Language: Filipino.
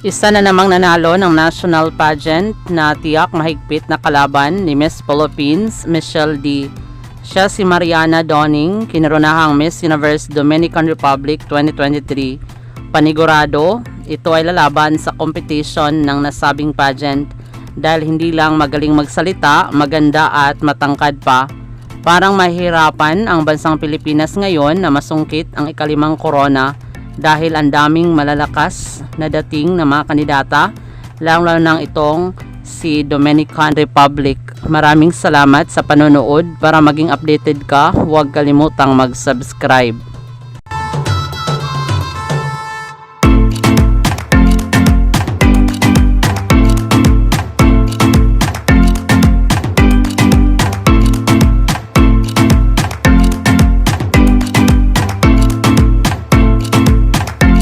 Isa na namang nanalo ng national pageant na tiyak mahigpit na kalaban ni Miss Philippines, Michelle D. Siya si Mariana Donning, kinarunahang Miss Universe Dominican Republic 2023. Panigurado, ito ay lalaban sa competition ng nasabing pageant dahil hindi lang magaling magsalita, maganda at matangkad pa. Parang mahirapan ang bansang Pilipinas ngayon na masungkit ang ikalimang corona dahil ang daming malalakas na dating na mga kandidata, lalo nang itong si Dominican Republic. Maraming salamat sa panonood. Para maging updated ka, huwag kalimutang mag-subscribe.